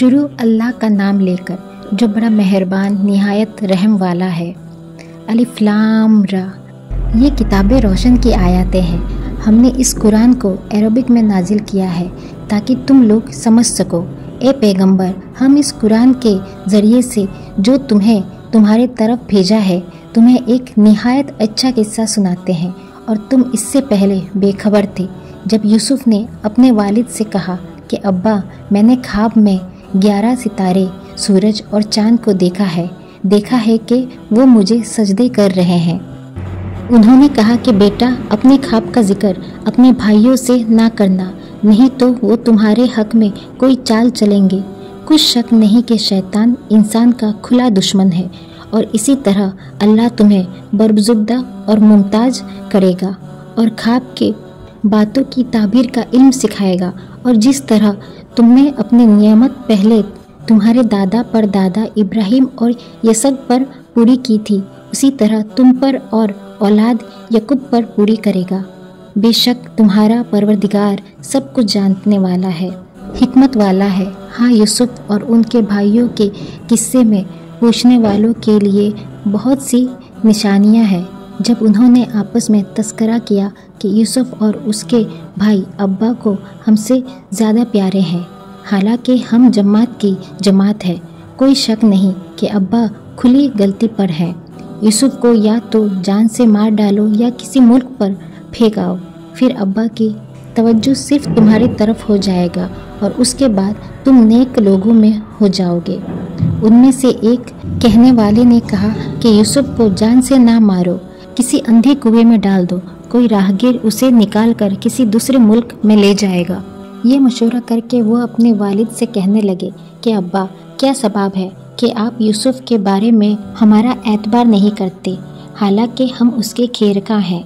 شروع اللہ کا نام لے کر جو بڑا مہربان نہایت رحم والا ہے۔ الف لام را، یہ کتاب روشن کی آیاتیں ہیں۔ ہم نے اس قرآن کو عربک میں نازل کیا ہے تاکہ تم لوگ سمجھ سکو۔ اے پیغمبر، ہم اس قرآن کے ذریعے سے جو تمہیں تمہارے طرف بھیجا ہے تمہیں ایک نہایت اچھا قصہ سناتے ہیں، اور تم اس سے پہلے بے خبر تھے۔ جب یوسف نے اپنے والد سے کہا کہ ابا، میں نے خواب میں 11 ستارے، سورج اور چاند کو دیکھا ہے کہ وہ مجھے سجدے کر رہے ہیں۔ انہوں نے کہا کہ بیٹا، اپنے خواب کا ذکر اپنے بھائیوں سے نہ کرنا، نہیں تو وہ تمہارے حق میں کوئی چال چلیں گے۔ کچھ شک نہیں کہ شیطان انسان کا کھلا دشمن ہے، اور اسی طرح اللہ تمہیں بربزدہ اور ممتاز کرے گا، اور خواب کے باتوں کی تعبیر کا علم سکھائے گا، اور جس طرح تم نے اپنی نعمت پہلے تمہارے دادا پر دادا ابراہیم اور یسق پر پوری کی تھی، اسی طرح تم پر اور اولاد یعقوب پر پوری کرے گا۔ بے شک تمہارا پروردگار سب کچھ جاننے والا ہے، حکمت والا ہے۔ ہاں، یوسف اور ان کے بھائیوں کے قصے میں پوچھنے والوں کے لیے بہت سی نشانیاں ہیں۔ جب انہوں نے آپس میں تذکرہ کیا کہ یوسف اور اس کے بھائی ابا کو ہم سے زیادہ پیارے ہیں، حالانکہ ہم جماعت کی جماعت ہے، کوئی شک نہیں کہ ابا کھلی غلطی پر ہے۔ یوسف کو یا تو جان سے مار ڈالو یا کسی ملک پر پھینک آؤ، پھر ابا کی توجہ صرف تمہاری طرف ہو جائے گا، اور اس کے بعد تم نیک لوگوں میں ہو جاؤ گے۔ ان میں سے ایک کہنے والے نے کہا کہ یوسف کو جان سے نہ مارو، کسی اندھے کنویں میں ڈال دو، کوئی راہگیر اسے نکال کر کسی دوسرے ملک میں لے جائے گا۔ یہ مشورہ کر کے وہ اپنے والد سے کہنے لگے کہ ابا، کیا سبب ہے کہ آپ یوسف کے بارے میں ہمارا اعتبار نہیں کرتے، حالانکہ ہم اس کے خیرخواہ ہیں؟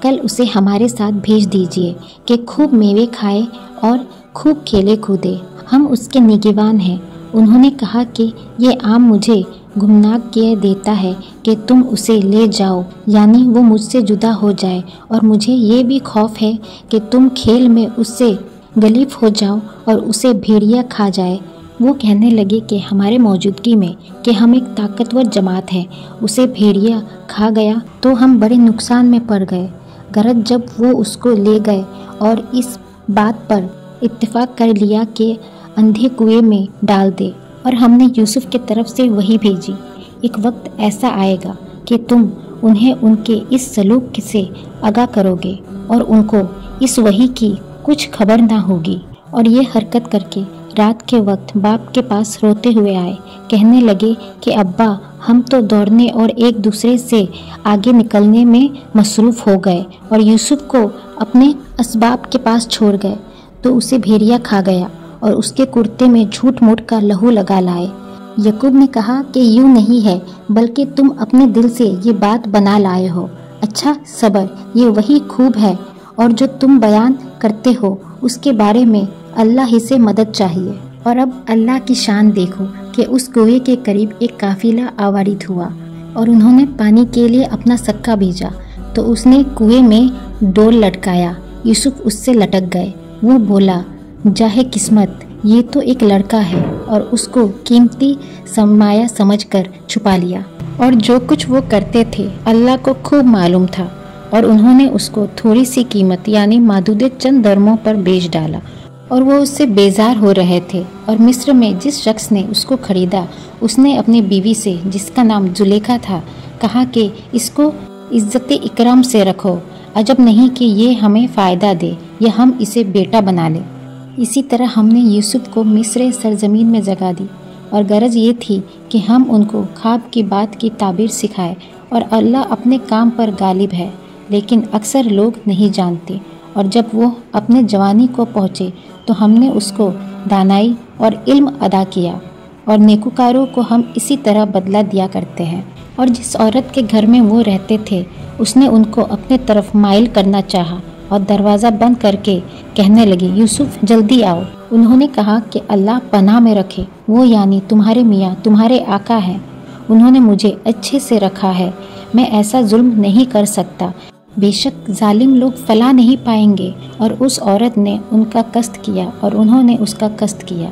کل اسے ہمارے ساتھ بھیج دیجیے کہ خوب میوے کھائے اور خوب کھیلے کودے، ہم اس کے نگہبان ہیں۔ انہوں نے کہا کہ یہ عام مجھے گمراہ کیے دیتا ہے کہ تم اسے لے جاؤ، یعنی وہ مجھ سے جدا ہو جائے، اور مجھے یہ بھی خوف ہے کہ تم کھیل میں اس سے غالب ہو جاؤ اور اسے بھیڑیا کھا جائے۔ وہ کہنے لگے کہ ہمارے موجودگی میں کہ ہم ایک طاقتور جماعت ہے، اسے بھیڑیا کھا گیا تو ہم بڑے نقصان میں پڑ گئے۔ غرض جب وہ اس کو لے گئے اور اس بات پر اتفاق کر لیا کہ اندھے کنویں میں ڈال دے، اور ہم نے یوسف کی طرف سے وحی بھیجی، ایک وقت ایسا آئے گا کہ تم انہیں ان کے اس سلوک سے آگاہ کرو گے، اور ان کو اس وحی کی کچھ خبر نہ ہوگی۔ اور یہ حرکت کر کے رات کے وقت باپ کے پاس روتے ہوئے آئے، کہنے لگے کہ ابا، ہم تو دوڑنے اور ایک دوسرے سے آگے نکلنے میں مصروف ہو گئے اور یوسف کو اپنے اسباب کے پاس چھوڑ گئے تو اسے بھیڑیا کھا گیا، اور اس کے کرتے میں جھوٹ موٹ کا لہو لگا لائے۔ یعقوب نے کہا کہ یوں نہیں ہے، بلکہ تم اپنے دل سے یہ بات بنا لائے ہو۔ اچھا، صبر، یہ وہی خوب ہے، اور جو تم بیان کرتے ہو اس کے بارے میں اللہ ہی سے مدد چاہیے۔ اور اب اللہ کی شان دیکھو کہ اس کنویں کے قریب ایک قافلہ آوارد ہوا، اور انہوں نے پانی کے لیے اپنا سکہ بھیجا، تو اس نے کنویں میں ڈول لٹکایا، یوسف اس سے لٹک گئے۔ وہ بولا، جاہے قسمت، یہ تو ایک لڑکا ہے، اور اس کو قیمتی سرمایہ سمجھ کر چھپا لیا۔ اور جو کچھ وہ کرتے تھے اللہ کو خوب معلوم تھا، اور انہوں نے اس کو تھوڑی سی قیمت یعنی محدود چند درموں پر بیچ ڈالا، اور وہ اس سے بیزار ہو رہے تھے۔ اور مصر میں جس شخص نے اس کو خریدا، اس نے اپنی بیوی سے جس کا نام زلیخا تھا کہا کہ اس کو عزت اکرام سے رکھو، عجب نہیں کہ یہ ہمیں فائدہ دے یا ہم اسے بیٹا بنا لیں۔ اسی طرح ہم نے یوسف کو مصر سرزمین میں جگہ دی، اور غرض یہ تھی کہ ہم ان کو خواب کی بات کی تعبیر سکھائے، اور اللہ اپنے کام پر غالب ہے، لیکن اکثر لوگ نہیں جانتے۔ اور جب وہ اپنے جوانی کو پہنچے تو ہم نے اس کو دانائی اور علم عطا کیا، اور نیکوکاروں کو ہم اسی طرح بدلہ دیا کرتے ہیں۔ اور جس عورت کے گھر میں وہ رہتے تھے اس نے ان کو اپنے طرف مائل کرنا چاہا، اور دروازہ بند کر کے کہنے لگی، یوسف جلدی آؤ۔ انہوں نے کہا کہ اللہ پناہ میں رکھے، وہ یعنی تمہارے میاں تمہارے آقا ہیں، انہوں نے مجھے اچھے سے رکھا ہے، میں ایسا ظلم نہیں کر سکتا، بے شک ظالم لوگ فلاح نہیں پائیں گے۔ اور اس عورت نے ان کا قصد کیا اور انہوں نے اس کا قصد کیا۔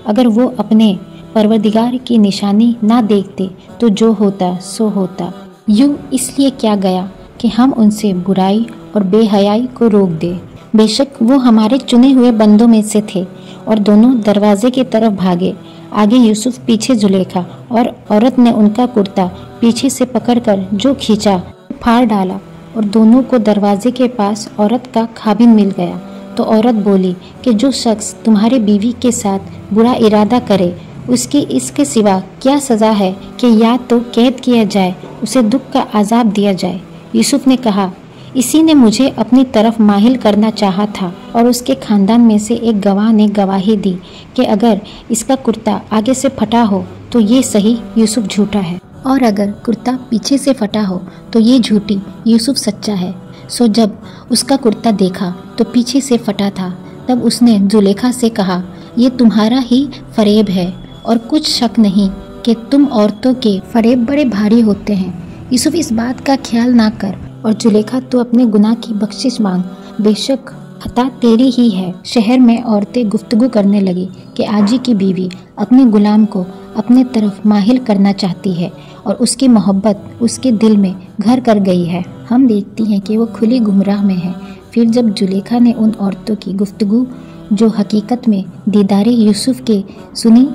अगर वो अपने परवरदिगार की निशानी ना देखते तो जो होता सो होता। यूं इसलिए क्या गया कि हम उनसे बुराई और बेहयाई को रोक दे। बेशक वो हमारे चुने हुए बंदों में से थे। और दोनों दरवाजे की तरफ भागे, आगे यूसुफ, पीछे जुलेखा, और औरत ने उनका कुर्ता पीछे से पकड़कर जो खींचा फाड़ डाला, और दोनों को दरवाजे के पास औरत का खाबिन मिल गया। तो औरत बोली कि जो शख्स तुम्हारे बीवी के साथ बुरा इरादा करे उसकी इसके सिवा क्या सज़ा है कि या तो कैद किया जाए, उसे दुख का आज़ाब दिया जाए। यूसुफ ने कहा, इसी ने मुझे अपनी तरफ माहिल करना चाहा था। और उसके खानदान में से एक गवाह ने गवाही दी कि अगर इसका कुर्ता आगे से फटा हो तो ये सही, यूसुफ झूठा है, और अगर कुर्ता पीछे से फटा हो तो ये झूठी, यूसुफ सच्चा है। सो जब उसका कुर्ता देखा तो पीछे से फटा था। तब उसने जुलेखा से कहा, ये तुम्हारा ही फरेब है, और कुछ शक नहीं कि तुम औरतों के फरेब बड़े भारी होते हैं। यूसुफ, इस बात का ख्याल ना कर, और जुलेखा तो अपने गुनाह की बख्शिश मांग, बेशक खता तेरी ही है। शहर में औरतें गुफ्तगू करने लगी कि आजी की बीवी अपने गुलाम को अपने तरफ माहिल करना चाहती है और उसकी मोहब्बत उसके दिल में घर कर गई है। हम देखती हैं कि वो खुली गुमराह में है। फिर जब जुलेखा ने उन औरतों की गुफ्तगू जो हकीकत में दीदारे यूसुफ के सुनी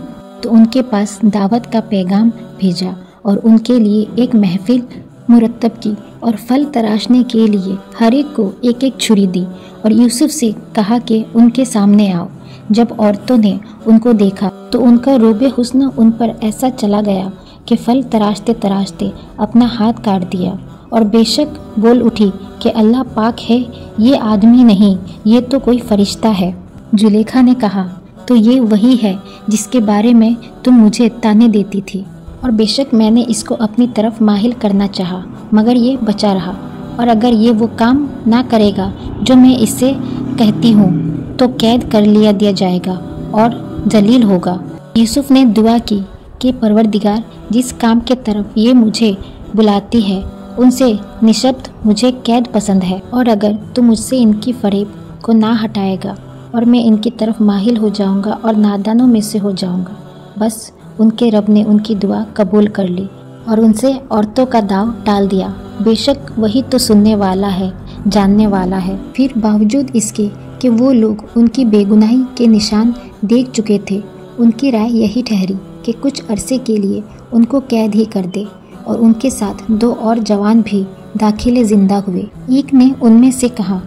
तो उनके पास दावत का पैगाम भेजा और उनके लिए एक महफिल मुरतब की और फल तराशने के लिए हर एक को एक एक छुरी दी और यूसुफ से कहा कि उनके सामने आओ। जब औरतों ने उनको देखा तो उनका रोबे हुस्न उन पर ऐसा चला गया कि फल तराशते तराशते अपना हाथ काट दिया और बेशक बोल उठी कि अल्लाह पाक है, ये आदमी नहीं, ये तो कोई फरिश्ता है। जुलेखा ने कहा, तो ये वही है जिसके बारे में तुम मुझे ताने देती थी, और बेशक मैंने इसको अपनी तरफ माहिल करना चाहा, मगर ये बचा रहा। और अगर ये वो काम ना करेगा जो मैं इससे कहती हूँ तो कैद कर लिया दिया जाएगा और जलील होगा। यूसुफ ने दुआ की कि परवरदिगार, जिस काम के तरफ ये मुझे बुलाती है उनसे निशब्द मुझे कैद पसंद है, और अगर तू मुझसे इनकी फरेब को ना हटाएगा और मैं इनकी तरफ माहिल हो जाऊंगा और नादानों में से हो जाऊंगा। बस उनके रब ने उनकी दुआ कबूल कर ली और उनसे औरतों का दाव टाल दिया। बेशक वही तो सुनने वाला है, जानने वाला है। फिर बावजूद इसके कि वो लोग उनकी बेगुनाही के निशान देख चुके थे, उनकी राय यही ठहरी कि कुछ अरसे के लिए उनको कैद ही कर दे, और उनके साथ दो और जवान भी दाखिले जिंदा हुए। एक ने उनमें से कहा,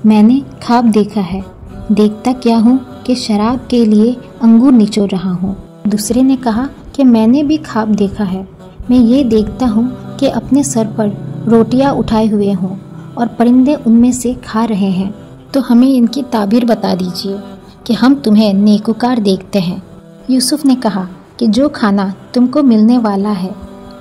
मैंने ख्वाब देखा है, देखता क्या हूँ कि शराब के लिए अंगूर निचोड़ रहा हूँ। दूसरे ने कहा कि मैंने भी ख्वाब देखा है, मैं ये देखता हूँ कि अपने सर पर रोटियाँ उठाए हुए हों और परिंदे उनमें से खा रहे हैं। तो हमें इनकी ताबीर बता दीजिए कि हम तुम्हें नेकुकार देखते हैं। यूसुफ ने कहा कि जो खाना तुमको मिलने वाला है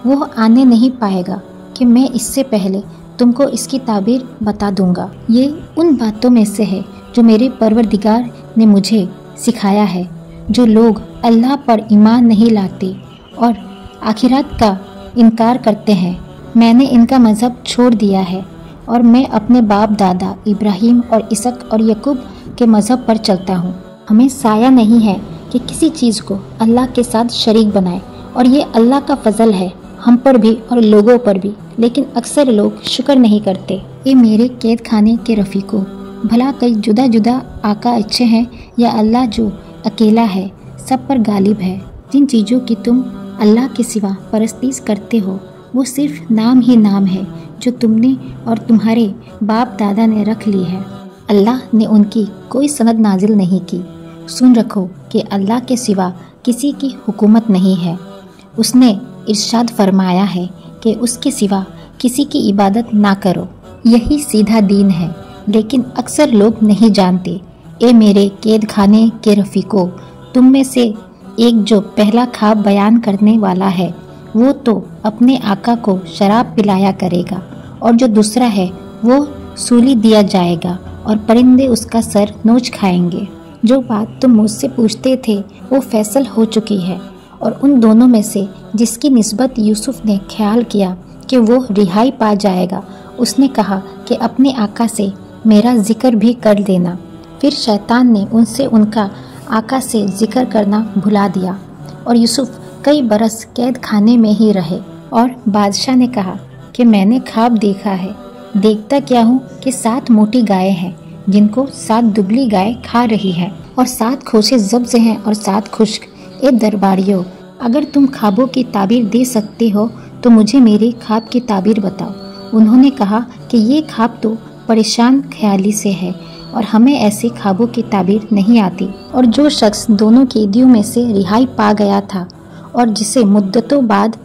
वो आने नहीं पाएगा कि मैं इससे पहले तुमको इसकी ताबीर बता दूंगा। ये उन बातों में से है जो मेरे परवरदिगार ने मुझे सिखाया है। जो लोग अल्लाह पर ईमान नहीं लाते और आखिरत का इनकार करते हैं, मैंने इनका मज़हब छोड़ दिया है और मैं अपने बाप दादा इब्राहिम और इसक और यकूब के मज़हब पर चलता हूँ। हमें साया नहीं है कि किसी चीज़ को अल्लाह के साथ शरीक बनाए, और ये अल्लाह का फजल है हम पर भी और लोगों पर भी, लेकिन अक्सर लोग शुक्र नहीं करते। ये मेरे कैद खाने के रफ़ीकों, भला कई जुदा जुदा आका अच्छे हैं या अल्लाह जो अकेला है, सब पर गालिब है। जिन चीज़ों की तुम अल्लाह के सिवा परस्तीश करते हो वो सिर्फ नाम ही नाम है जो तुमने और तुम्हारे बाप दादा ने रख ली है। अल्लाह ने उनकी कोई सनद नाजिल नहीं की। सुन रखो कि अल्लाह के सिवा किसी की हुकूमत नहीं है। उसने इरशाद फरमाया है कि उसके सिवा किसी की इबादत ना करो, यही सीधा दीन है, लेकिन अक्सर लोग नहीं जानते। ए मेरे कैद खाने के रफ़ीकों, तुम में से एक जो पहला ख्वाब बयान करने वाला है वो तो अपने आका को शराब पिलाया करेगा, और जो दूसरा है वो सूली दिया जाएगा और परिंदे उसका सर नोच खाएंगे। जो बात तुम मुझसे पूछते थे वो फैसल हो चुकी है, और उन दोनों में से जिसकी निस्बत यूसुफ ने ख्याल किया कि वो रिहाई पा जाएगा, उसने कहा कि अपने आका से मेरा जिक्र भी कर देना। फिर शैतान ने उनसे उनका आका से जिक्र करना भुला दिया और यूसुफ कई बरस कैद खाने में ही रहे। और बादशाह ने कहा कि मैंने ख्वाब देखा है, देखता क्या हूँ कि 7 मोटी गायें हैं जिनको 7 दुबली गाय खा रही है और 7 खोसे जब्ज़ हैं और 7 खुश्क। ए दरबारियों, अगर तुम ख्वाबों की ताबीर दे सकते हो तो मुझे मेरे ख्वाब की ताबीर बताओ। उन्होंने कहा कि ये ख्वाब तो परेशान ख्याली से है और हमें ऐसे ख्वाबों की ताबीर नहीं आती। और जो शख्स दोनों कैदियों में से रिहाई पा गया था और जिसे मुद्दतों बाद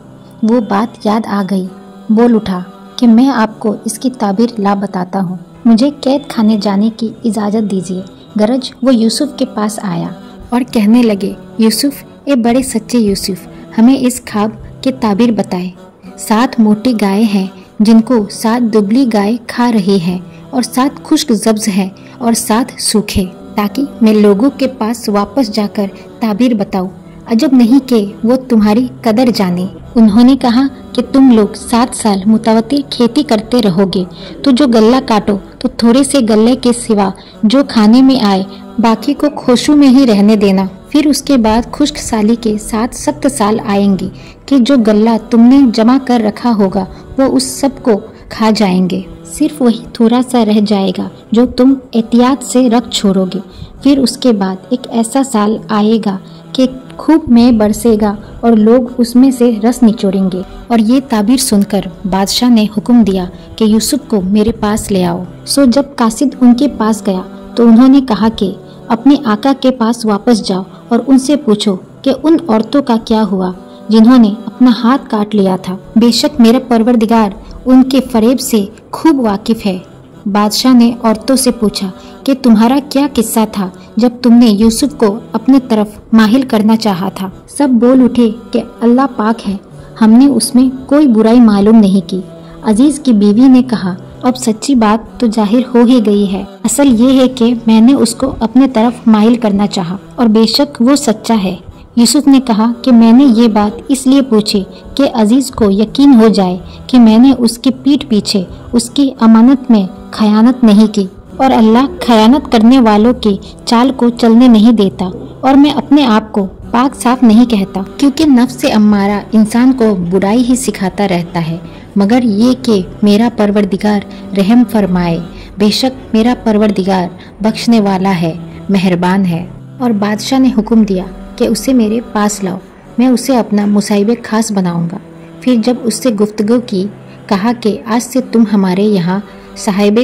वो बात याद आ गई, बोल उठा कि मैं आपको इसकी ताबीर ला बताता हूँ, मुझे कैद खाने जाने की इजाज़त दीजिए। गरज वो यूसुफ के पास आया और कहने लगे, यूसुफ, ए बड़े सच्चे यूसुफ, हमें इस ख्वाब के ताबीर बताए। 7 मोटी गायें हैं जिनको 7 दुबली गाय खा रही है और 7 खुश्क जब्ज़ हैं और 7 सूखे, ताकि मैं लोगों के पास वापस जाकर ताबीर बताऊं। अजब नहीं कि वो तुम्हारी कदर जाने। उन्होंने कहा कि तुम लोग 7 साल मुतवातिर खेती करते रहोगे, तो जो गल्ला काटो तो थोड़े से गल्ले के सिवा जो खाने में आए बाकी को खोशू में ही रहने देना। फिर उसके बाद खुश्क साली के 7 सख्त साल आएंगे कि जो गल्ला तुमने जमा कर रखा होगा वो उस सब को खा जाएंगे, सिर्फ वही थोड़ा सा रह जाएगा जो तुम एहतियात से रख छोड़ोगे। फिर उसके बाद एक ऐसा साल आएगा कि खूब में बरसेगा और लोग उसमें से रस निचोड़ेंगे। और ये ताबीर सुनकर बादशाह ने हुक्म दिया कि यूसुफ को मेरे पास ले आओ। सो जब कासिद उनके पास गया तो उन्होंने कहा कि अपने आका के पास वापस जाओ और उनसे पूछो कि उन औरतों का क्या हुआ जिन्होंने अपना हाथ काट लिया था। बेशक मेरा परवरदिगार उनके फरेब से खूब वाकिफ है। बादशाह ने औरतों से पूछा कि तुम्हारा क्या किस्सा था जब तुमने यूसुफ को अपने तरफ माहिल करना चाहा था। सब बोल उठे कि अल्लाह पाक है, हमने उसमें कोई बुराई मालूम नहीं की। अजीज की बीवी ने कहा, अब सच्ची बात तो जाहिर हो ही गई है। असल ये है कि मैंने उसको अपने तरफ माइल करना चाहा और बेशक वो सच्चा है। यूसुफ ने कहा कि मैंने ये बात इसलिए पूछी कि अजीज को यकीन हो जाए कि मैंने उसकी पीठ पीछे उसकी अमानत में खयानत नहीं की और अल्लाह खयानत करने वालों की चाल को चलने नहीं देता। और मैं अपने आप को पाक साफ नहीं कहता, क्योंकि नफ्स अम्मारा इंसान को बुराई ही सिखाता रहता है, मगर ये कि मेरा परवरदिगार रहम फरमाए। बेशक मेरा परवरदिगार बख्शने वाला है, मेहरबान है। और बादशाह ने हुक्म दिया कि उसे मेरे पास लाओ, मैं उसे अपना मुसाहिब खास बनाऊंगा। फिर जब उससे गुफ्तगू की, कहा कि आज से तुम हमारे यहाँ साहिब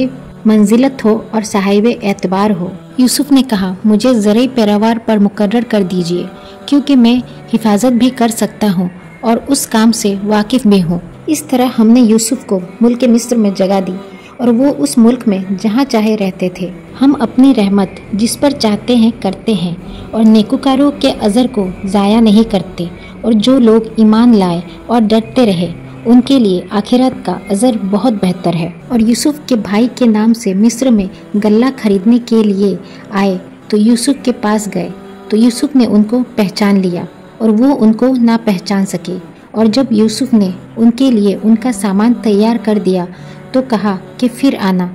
मंजिलत हो और साहिब एतबार हो। यूसुफ ने कहा, मुझे ज़रई पैरावार पर मुकर्रर कर दीजिए, क्योंकि मैं हिफाजत भी कर सकता हूँ और उस काम से वाकिफ़ भी हूँ। इस तरह हमने यूसुफ को मुल्क मिस्र में जगह दी और वो उस मुल्क में जहाँ चाहे रहते थे। हम अपनी रहमत जिस पर चाहते हैं करते हैं और नेकुकारों के अज़र को ज़ाया नहीं करते। और जो लोग ईमान लाए और डरते रहे उनके लिए आखिरत का अज़र बहुत बेहतर है। और यूसुफ के भाई के नाम से मिस्र में गल्ला खरीदने के लिए आए तो यूसुफ के पास गए तो यूसुफ ने उनको पहचान लिया और वो उनको ना पहचान सके। और जब यूसुफ ने उनके लिए उनका सामान तैयार कर दिया तो कहा कि फिर आना।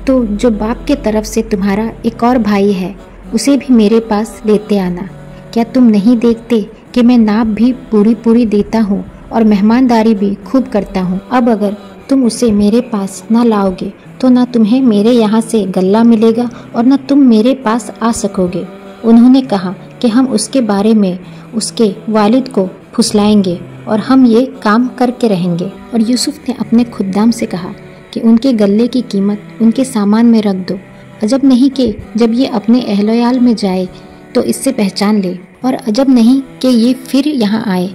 तो जो बाप के तरफ से तुम्हारा एक और भाई है उसे भी मेरे पास लेते आना। क्या तुम नहीं देखते कि मैं नाप भी पूरी पूरी देता हूँ और मेहमानदारी भी खूब करता हूँ। अब अगर तुम उसे मेरे पास ना लाओगे तो ना तुम्हें मेरे यहाँ से गल्ला मिलेगा और ना तुम मेरे पास आ सकोगे। उन्होंने कहा कि हम उसके बारे में उसके वालिद को फुसलाएंगे और हम ये काम करके रहेंगे। और यूसुफ ने अपने खुद्दाम से कहा कि उनके गल्ले की कीमत उनके सामान में रख दो। अजब नहीं कि जब ये अपने अहलोयाल में जाए तो इससे पहचान ले, और अजब नहीं कि ये फिर यहाँ आए।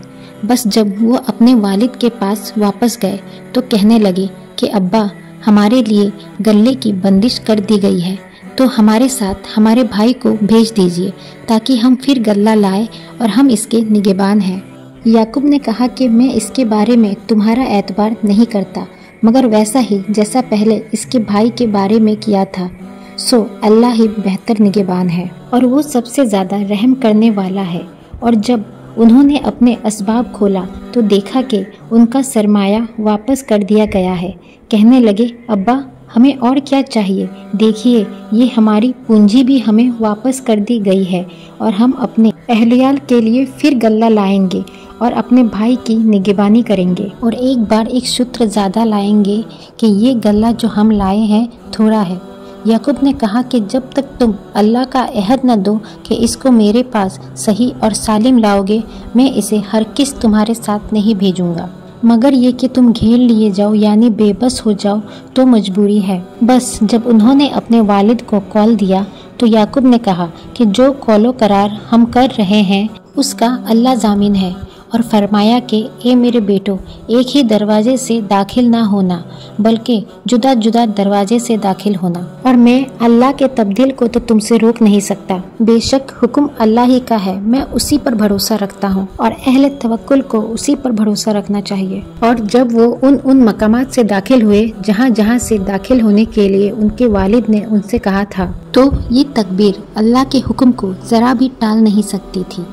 बस जब वो अपने वालिद के पास वापस गए तो कहने लगे कि अब्बा, हमारे लिए गल्ले की बंदिश कर दी गई है, तो हमारे साथ हमारे भाई को भेज दीजिए ताकि हम फिर गल्ला लाए और हम इसके निगहबान हैं। याकूब ने कहा कि मैं इसके बारे में तुम्हारा एतबार नहीं करता, मगर वैसा ही जैसा पहले इसके भाई के बारे में किया था। सो अल्लाह ही बेहतर निगहबान है और वो सबसे ज़्यादा रहम करने वाला है। और जब उन्होंने अपने असबाब खोला तो देखा कि उनका सरमाया वापस कर दिया गया है। कहने लगे, अब्बा, हमें और क्या चाहिए? देखिए, ये हमारी पूंजी भी हमें वापस कर दी गई है और हम अपने अहलियाल के लिए फिर गल्ला लाएंगे और अपने भाई की निगरानी करेंगे और एक बार एक सूत्र ज़्यादा लाएंगे कि ये गल्ला जो हम लाए हैं थोड़ा है। याकूब ने कहा कि जब तक तुम अल्लाह का अहद न दो कि इसको मेरे पास सही और सालिम लाओगे, मैं इसे हरगिज़ तुम्हारे साथ नहीं भेजूंगा, मगर ये कि तुम घेर लिए जाओ यानी बेबस हो जाओ तो मजबूरी है। बस जब उन्होंने अपने वालिद को कॉल दिया तो याकूब ने कहा कि जो कौलो करार हम कर रहे हैं उसका अल्लाह जामिन है, और फरमाया कि ए मेरे बेटो, एक ही दरवाजे से दाखिल ना होना बल्कि जुदा जुदा दरवाजे से दाखिल होना, और मैं अल्लाह के तब्दील को तो तुमसे रोक नहीं सकता। बेशक हुक्म अल्लाह ही का है, मैं उसी पर भरोसा रखता हूँ और अहले तवक्कुल को उसी पर भरोसा रखना चाहिए। और जब वो उन मकामात से दाखिल हुए जहाँ जहाँ से दाखिल होने के लिए उनके वालिद ने उनसे कहा था, तो ये तकबीर अल्लाह के हुक्म को जरा भी टाल नहीं सकती थी।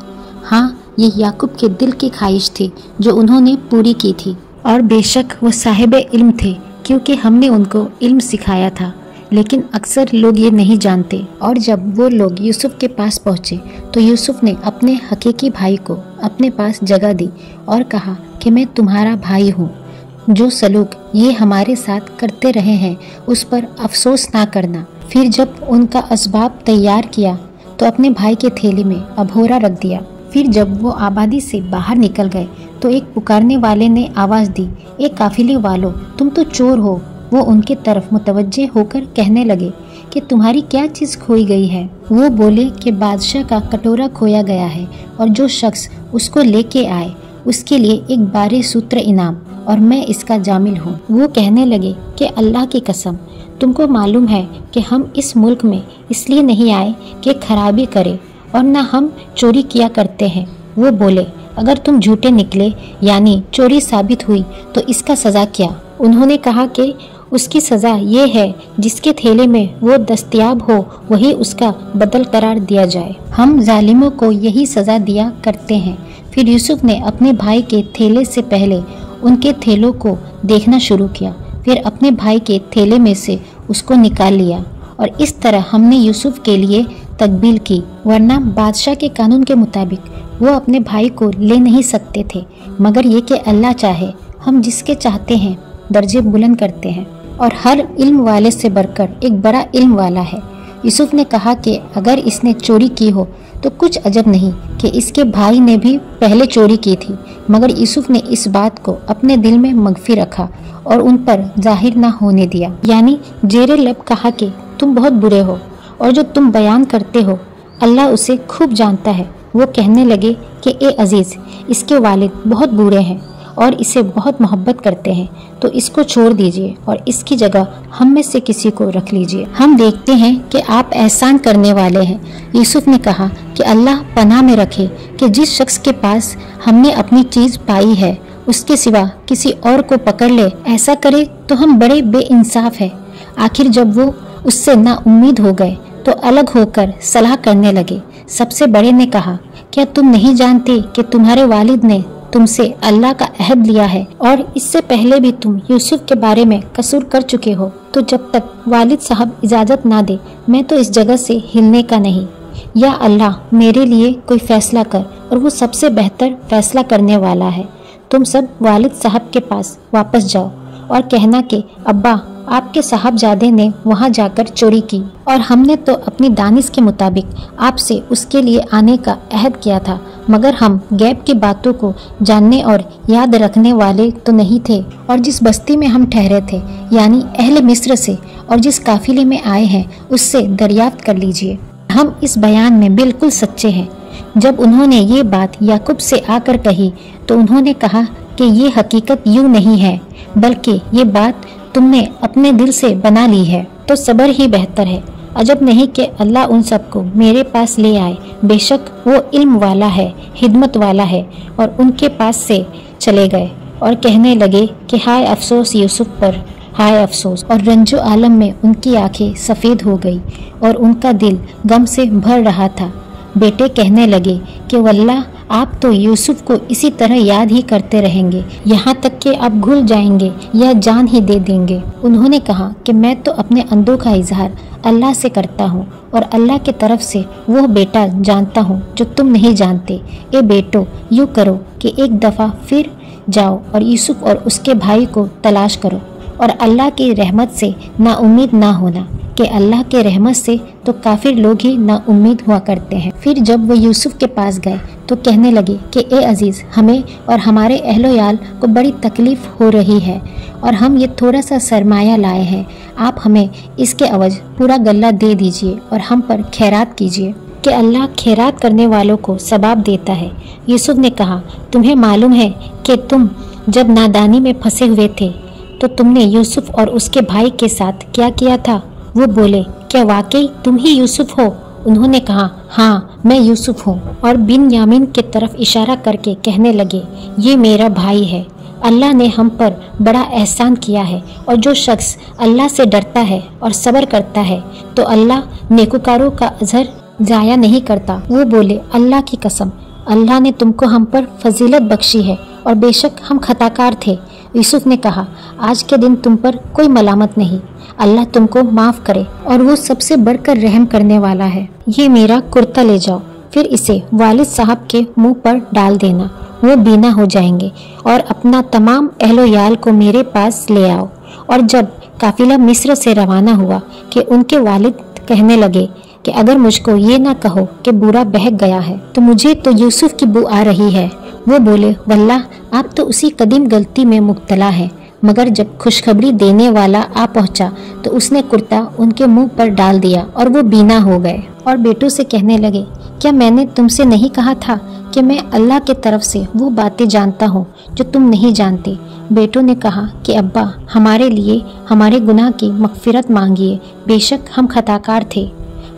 हाँ, ये याकूब के दिल की ख्वाहिश थी जो उन्होंने पूरी की थी, और बेशक वो साहिब इल्म थे क्योंकि हमने उनको इल्म सिखाया था। लेकिन अक्सर लोग ये नहीं जानते। और जब वो लोग यूसुफ के पास पहुँचे तो यूसुफ ने अपने हकीकी भाई को अपने पास जगह दी और कहा कि मैं तुम्हारा भाई हूँ। जो सलूक ये हमारे साथ करते रहे हैं उस पर अफसोस ना करना। फिर जब उनका असबाब तैयार किया तो अपने भाई के थैले में अभोरा रख दिया। फिर जब वो आबादी से बाहर निकल गए तो एक पुकारने वाले ने आवाज़ दी, एक काफिले वालों, तुम तो चोर हो। वो उनके तरफ मुतवज्जे होकर कहने लगे कि तुम्हारी क्या चीज़ खोई गई है। वो बोले कि बादशाह का कटोरा खोया गया है और जो शख्स उसको लेके आए उसके लिए एक बारे सूत्र इनाम, और मैं इसका जामिल हूँ। वो कहने लगे कि अल्लाह की कसम, तुमको मालूम है कि हम इस मुल्क में इसलिए नहीं आए कि खराबी करें और न हम चोरी किया करते हैं। वो बोले, अगर तुम झूठे निकले यानी चोरी साबित हुई तो इसका सज़ा क्या? उन्होंने कहा कि उसकी सज़ा ये है जिसके थैले में वो दस्तयाब हो वही उसका बदल करार दिया जाए। हम जालिमों को यही सज़ा दिया करते हैं। फिर यूसुफ ने अपने भाई के थैले से पहले उनके थैलों को देखना शुरू किया, फिर अपने भाई के थैले में से उसको निकाल लिया, और इस तरह हमने यूसुफ के लिए तकबील की, वरना बादशाह के कानून के मुताबिक वो अपने भाई को ले नहीं सकते थे। मगर ये कि अल्लाह चाहे, हम जिसके चाहते हैं दर्जे बुलंद करते हैं, और हर इल्म वाले से बढ़कर एक बड़ा इल्म वाला है। यूसुफ ने कहा कि अगर इसने चोरी की हो तो कुछ अजब नहीं कि इसके भाई ने भी पहले चोरी की थी। मगर यूसुफ ने इस बात को अपने दिल में मख्फी रखा और उन पर जाहिर ना होने दिया, यानी जेरे लब कहा कि तुम बहुत बुरे हो और जो तुम बयान करते हो अल्लाह उसे खूब जानता है। वो कहने लगे कि ए अजीज़, इसके वालिद बहुत बूढ़े हैं और इसे बहुत मोहब्बत करते हैं, तो इसको छोड़ दीजिए और इसकी जगह हम में से किसी को रख लीजिए। हम देखते हैं कि आप एहसान करने वाले हैं। यूसुफ ने कहा कि अल्लाह पनाह में रखे कि जिस शख्स के पास हमने अपनी चीज़ पाई है उसके सिवा किसी और को पकड़ ले, ऐसा करे तो हम बड़े बेइंसाफ हैं। आखिर जब वो उससे ना उम्मीद हो गए तो अलग होकर सलाह करने लगे। सबसे बड़े ने कहा, क्या तुम नहीं जानते कि तुम्हारे वालिद ने तुमसे अल्लाह का अहद लिया है और इससे पहले भी तुम यूसुफ के बारे में कसूर कर चुके हो। तो जब तक वालिद साहब इजाज़त ना दे मैं तो इस जगह से हिलने का नहीं। या अल्लाह, मेरे लिए कोई फैसला कर, और वो सबसे बेहतर फैसला करने वाला है। तुम सब वालिद साहब के पास वापस जाओ और कहना कि अब्बा, आपके साहबजादे ने वहाँ जाकर चोरी की और हमने तो अपनी दानिश के मुताबिक आपसे उसके लिए आने का अहद किया था, मगर हम गैब की बातों को जानने और याद रखने वाले तो नहीं थे। और जिस बस्ती में हम ठहरे थे यानी अहले मिस्र से और जिस काफिले में आए हैं उससे दरियाफ्त कर लीजिए, हम इस बयान में बिल्कुल सच्चे हैं। जब उन्होंने ये बात याकूब से आकर कही तो उन्होंने कहा कि ये हकीकत यूँ नहीं है, बल्कि ये बात तुमने अपने दिल से बना ली है, तो सब्र ही बेहतर है। अजब नहीं कि अल्लाह उन सबको मेरे पास ले आए। बेशक वो इल्म वाला है, हिदमत वाला है। और उनके पास से चले गए और कहने लगे कि हाय अफसोस यूसुफ पर, हाय अफसोस। और रंजो आलम में उनकी आंखें सफ़ेद हो गई और उनका दिल गम से भर रहा था। बेटे कहने लगे कि वल्लाह, आप तो यूसुफ को इसी तरह याद ही करते रहेंगे, यहाँ तक कि आप भूल जाएंगे या जान ही दे देंगे। उन्होंने कहा कि मैं तो अपने अंदों का इजहार अल्लाह से करता हूँ और अल्लाह की तरफ से वो बेटा जानता हूँ जो तुम नहीं जानते। ए बेटो, यूँ करो कि एक दफ़ा फिर जाओ और यूसुफ और उसके भाई को तलाश करो और अल्लाह की रहमत से नाउम्मीद ना होना, कि अल्लाह के रहमत से तो काफिर लोग ही नाउम्मीद हुआ करते हैं। फिर जब वो यूसुफ के पास गए तो कहने लगे कि ए अजीज़, हमें और हमारे अहलोयाल को बड़ी तकलीफ़ हो रही है और हम ये थोड़ा सा सरमाया लाए हैं। आप हमें इसके अवज पूरा गल्ला दे दीजिए और हम पर खैरात कीजिए कि अल्लाह खैरात करने वालों को सवाब देता है। यूसुफ ने कहा, तुम्हें मालूम है कि तुम जब नादानी में फंसे हुए थे तो तुमने यूसुफ और उसके भाई के साथ क्या किया था? वो बोले, क्या वाकई तुम ही यूसुफ हो? उन्होंने कहा, हाँ मैं यूसुफ हूँ। और बिन्यामीन की तरफ इशारा करके कहने लगे, ये मेरा भाई है। अल्लाह ने हम पर बड़ा एहसान किया है और जो शख्स अल्लाह से डरता है और सब्र करता है तो अल्लाह नेकुकारों का अजर ज़ाया नहीं करता। वो बोले, अल्लाह की कसम, अल्लाह ने तुमको हम पर फजीलत बख्शी है और बेशक हम खताकार थे। यूसुफ ने कहा, आज के दिन तुम पर कोई मलामत नहीं, अल्लाह तुमको माफ़ करे और वो सबसे बढ़कर रहम करने वाला है। ये मेरा कुर्ता ले जाओ, फिर इसे वालिद साहब के मुंह पर डाल देना, वो बीना हो जाएंगे और अपना तमाम अहलोयाल को मेरे पास ले आओ। और जब काफिला मिस्र से रवाना हुआ कि उनके वालिद कहने लगे कि अगर मुझको ये ना कहो कि बुरा बहक गया है तो मुझे तो यूसुफ की बू आ रही है। वो बोले, वल्लाह आप तो उसी कदीम गलती में मुब्तला है। मगर जब खुशखबरी देने वाला आ पहुंचा तो उसने कुर्ता उनके मुंह पर डाल दिया और वो बीना हो गए और बेटों से कहने लगे, क्या मैंने तुमसे नहीं कहा था कि मैं अल्लाह के तरफ से वो बातें जानता हूँ जो तुम नहीं जानते? बेटों ने कहा कि अब्बा, हमारे लिए हमारे गुनाह की मगफिरत मांगिए, बेशक हम खताकार थे।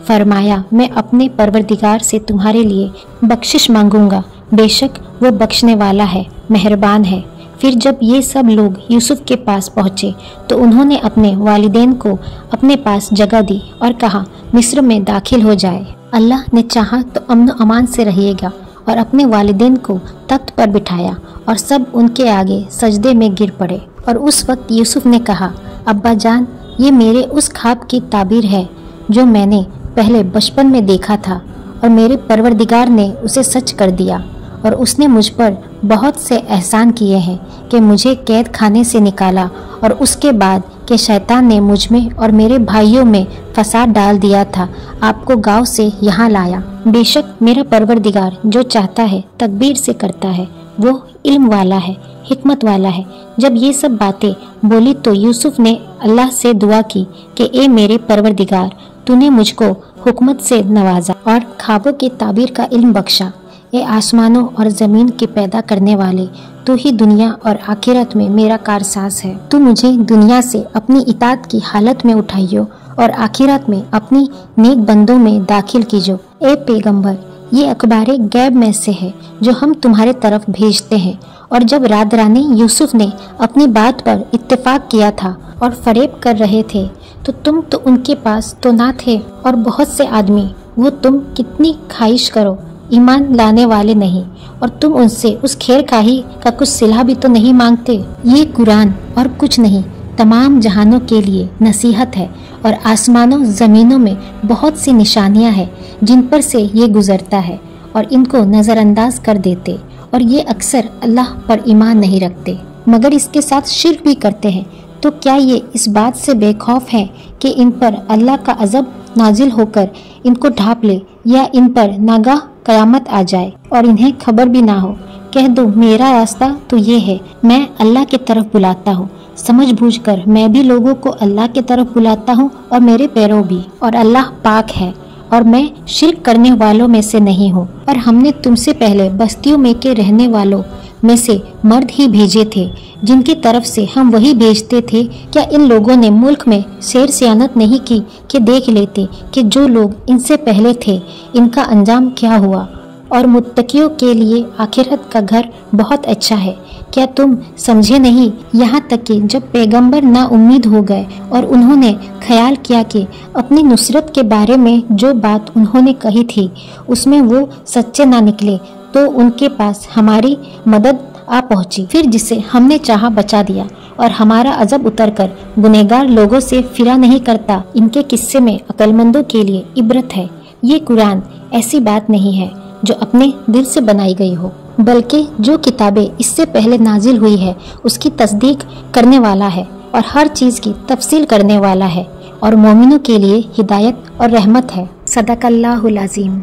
फरमाया, मैं अपने परवरदिगार से तुम्हारे लिए बख्शिश मांगूंगा, बेशक वो बख्शने वाला है, मेहरबान है। फिर जब ये सब लोग यूसुफ के पास पहुँचे तो उन्होंने अपने वालिदैन को अपने पास जगह दी और कहा, मिस्र में दाखिल हो जाए, अल्लाह ने चाहा तो अमन अमान से रहिएगा। और अपने वालिदैन को तख्त पर बिठाया और सब उनके आगे सजदे में गिर पड़े। और उस वक्त यूसुफ ने कहा, अब्बा जान, ये मेरे उस ख्वाब की ताबीर है जो मैंने पहले बचपन में देखा था और मेरे परवरदिगार ने उसे सच कर दिया और उसने मुझ पर बहुत से एहसान किए हैं कि मुझे कैद खाने से निकाला और उसके बाद कि शैतान ने मुझ में और मेरे भाइयों में फसाद डाल दिया था, आपको गांव से यहाँ लाया। बेशक मेरा परवरदिगार जो चाहता है तकबीर से करता है, वो इल्म वाला है, हिकमत वाला है। जब ये सब बातें बोली तो यूसुफ ने अल्लाह से दुआ की कि ए मेरे परवरदिगार, तूने मुझको हुकमत से नवाजा और ख्वाबों की ताबीर का इल्म बख्शा। ए आसमानों और ज़मीन के पैदा करने वाले, तू ही दुनिया और आखिरत में मेरा कारसाज है। तू मुझे दुनिया से अपनी इताअत की हालत में उठाइयो और आखिरत में अपनी नेक बंदों में दाखिल कीजो। ए पैगंबर, ये अखबार गैब में से है जो हम तुम्हारे तरफ भेजते हैं। और जब रादरानी यूसुफ ने अपनी बात पर इत्तेफाक किया था और फरेब कर रहे थे तो तुम तो उनके पास तो ना थे और बहुत से आदमी, वो तुम कितनी ख्वाहिश करो, ईमान लाने वाले नहीं, और तुम उनसे उस खैर खाही का कुछ सिला भी तो नहीं मांगते। ये कुरान और कुछ नहीं, तमाम जहानों के लिए नसीहत है और आसमानों ज़मीनों में बहुत सी निशानियां हैं जिन पर से ये गुजरता है और इनको नज़रअंदाज कर देते और ये अक्सर अल्लाह पर ईमान नहीं रखते मगर इसके साथ शिर्क भी करते हैं। तो क्या ये इस बात से बेखौफ हैं कि इन पर अल्लाह का अज़ब नाजिल होकर इनको ढांप ले या इन पर नागाह कयामत आ जाए और इन्हें खबर भी ना हो? कह दो, मेरा रास्ता तो ये है, मैं अल्लाह की तरफ बुलाता हूँ, समझ बूझ कर मैं भी लोगों को अल्लाह की तरफ बुलाता हूँ और मेरे पैरों भी, और अल्लाह पाक है और मैं शिर्क करने वालों में से नहीं हूँ। और हमने तुमसे पहले बस्तियों में के रहने वालों में से मर्द ही भेजे थे जिनकी तरफ से हम वही भेजते थे। क्या इन लोगों ने मुल्क में सैर सियानत नहीं की कि देख लेते कि जो लोग इनसे पहले थे इनका अंजाम क्या हुआ, और मुत्तकियों के लिए आखिरत का घर बहुत अच्छा है। क्या तुम समझे नहीं? यहाँ तक कि जब पैगंबर ना उम्मीद हो गए और उन्होंने ख्याल किया कि अपनी नुसरत के बारे में जो बात उन्होंने कही थी उसमें वो सच्चे ना निकले, تو ان کے پاس ہماری مدد آ پہنچی، پھر جسے ہم نے چاہا بچا دیا، اور ہمارا عذاب اتر کر گنہگار لوگوں سے فرا نہیں کرتا۔ ان کے قصے میں عقل مندوں کے لیے عبرت ہے۔ یہ قرآن ایسی بات نہیں ہے جو اپنے دل سے بنائی گئی ہو، بلکہ جو کتابیں اس سے پہلے نازل ہوئی ہے اس کی تصدیق کرنے والا ہے اور ہر چیز کی تفصیل کرنے والا ہے، اور مومنوں کے لیے ہدایت اور رحمت ہے۔ صدق اللہ العظیم۔